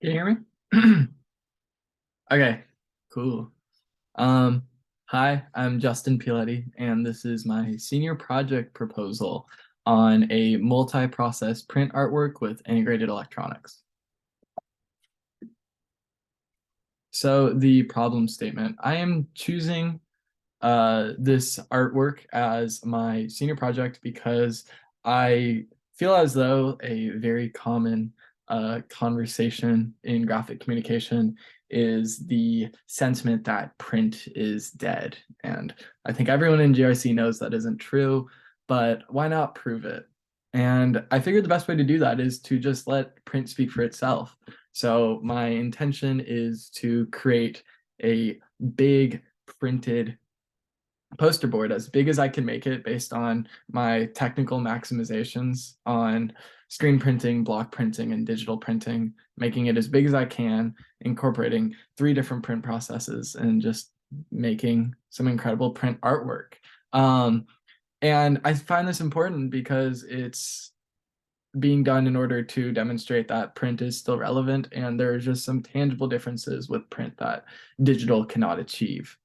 Can you hear me? Okay, cool. Um, Hi, I'm Justin Piletti, and this is my senior project proposal on a multi-process print artwork with integrated electronics. So the problem statement, I am choosing this artwork as my senior project because I feel as though a very common conversation in graphic communication is the sentiment that print is dead. And I think everyone in GRC knows that isn't true, but why not prove it? And I figured the best way to do that is to just let print speak for itself. So my intention is to create a big printed poster board as big as I can make it based on my technical maximizations on screen printing, block printing, and digital printing, making it as big as I can, incorporating 3 different print processes, and just making some incredible print artwork. Um, and I find this important because it's being done in order to demonstrate that print is still relevant, and there are just some tangible differences with print that digital cannot achieve.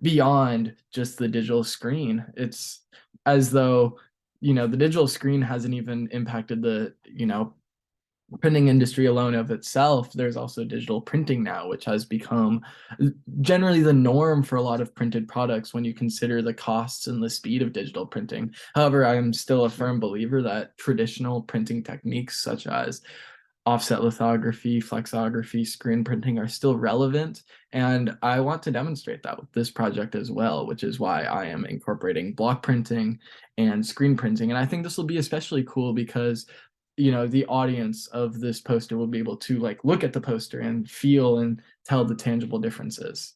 Beyond just the digital screen, it's as though the digital screen hasn't even impacted the printing industry alone of itself. There's also digital printing now, which has become generally the norm for a lot of printed products when you consider the costs and the speed of digital printing. However, I am still a firm believer that traditional printing techniques such as offset lithography, flexography, screen printing are still relevant. And I want to demonstrate that with this project as well, which is why I am incorporating block printing and screen printing. And I think this will be especially cool because the audience of this poster will be able to look at the poster and feel and tell the tangible differences.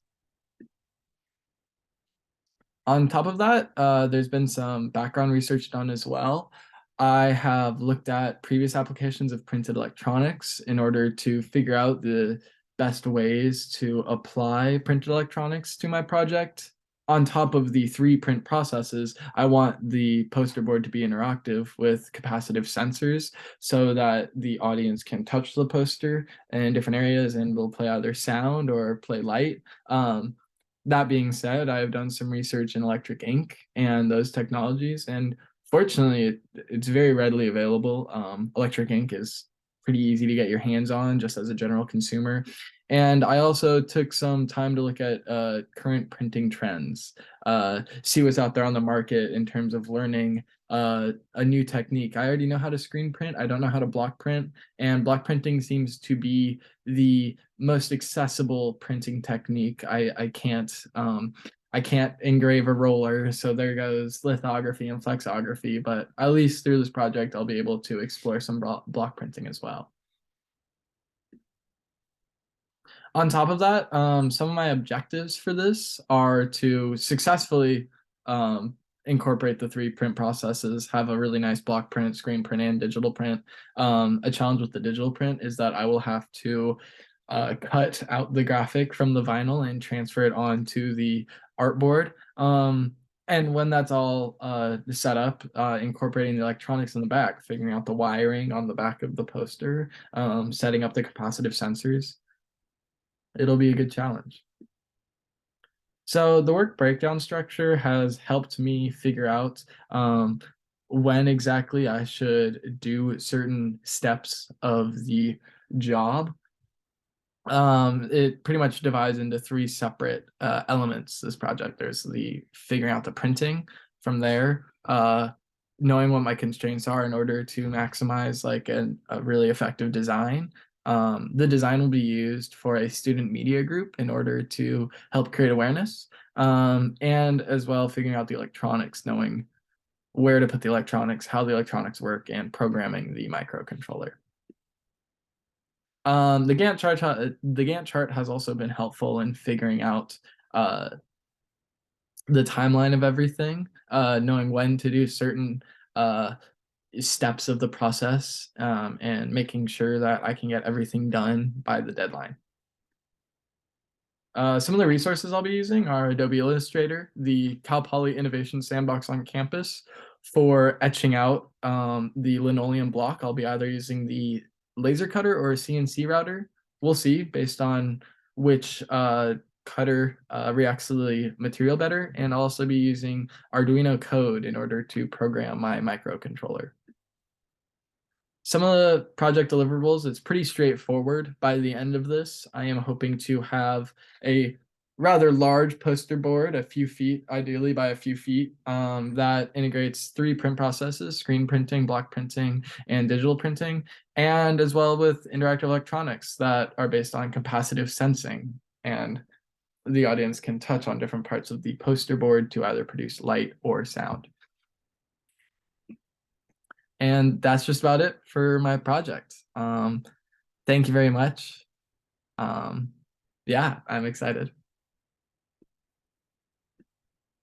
On top of that, there's been some background research done as well. I have looked at previous applications of printed electronics in order to figure out the best ways to apply printed electronics to my project. On top of the 3 print processes, I want the poster board to be interactive with capacitive sensors so that the audience can touch the poster in different areas and will play either sound or play light. That being said, I have done some research in electric ink and those technologies, and fortunately, it's very readily available. Electric ink is pretty easy to get your hands on just as a general consumer. And I also took some time to look at current printing trends, see what's out there on the market in terms of learning a new technique. I already know how to screen print. I don't know how to block print, and block printing seems to be the most accessible printing technique. I can't engrave a roller, so there goes lithography and flexography, but at least through this project I'll be able to explore some block printing as well. On top of that, some of my objectives for this are to successfully um, incorporate the 3 print processes, have a really nice block print, screen print, and digital print. A challenge with the digital print is that I will have to cut out the graphic from the vinyl and transfer it onto the artboard. And when that's all set up, incorporating the electronics in the back, figuring out the wiring on the back of the poster, setting up the capacitive sensors, it'll be a good challenge. So the work breakdown structure has helped me figure out when exactly I should do certain steps of the job. It pretty much divides into 3 separate elements, this project. There's the figuring out the printing. From there, knowing what my constraints are in order to maximize a really effective design. The design will be used for a student media group in order to help create awareness, and as well figuring out the electronics, knowing where to put the electronics, how the electronics work, and programming the microcontroller. The Gantt chart has also been helpful in figuring out uh, the timeline of everything, knowing when to do certain uh, steps of the process, and making sure that I can get everything done by the deadline. Some of the resources I'll be using are Adobe Illustrator, the Cal Poly Innovation Sandbox on campus. For etching out the linoleum block, I'll be either using the laser cutter or a CNC router. We'll see based on which cutter reacts to the material better, and I'll also be using Arduino code in order to program my microcontroller. Some of the project deliverables, it's pretty straightforward. By the end of this, I am hoping to have a rather large poster board, a few feet, ideally by a few feet, that integrates 3 print processes: screen printing, block printing, and digital printing, and as well with interactive electronics that are based on capacitive sensing. And the audience can touch on different parts of the poster board to either produce light or sound. And that's just about it for my project. Thank you very much. Yeah, I'm excited.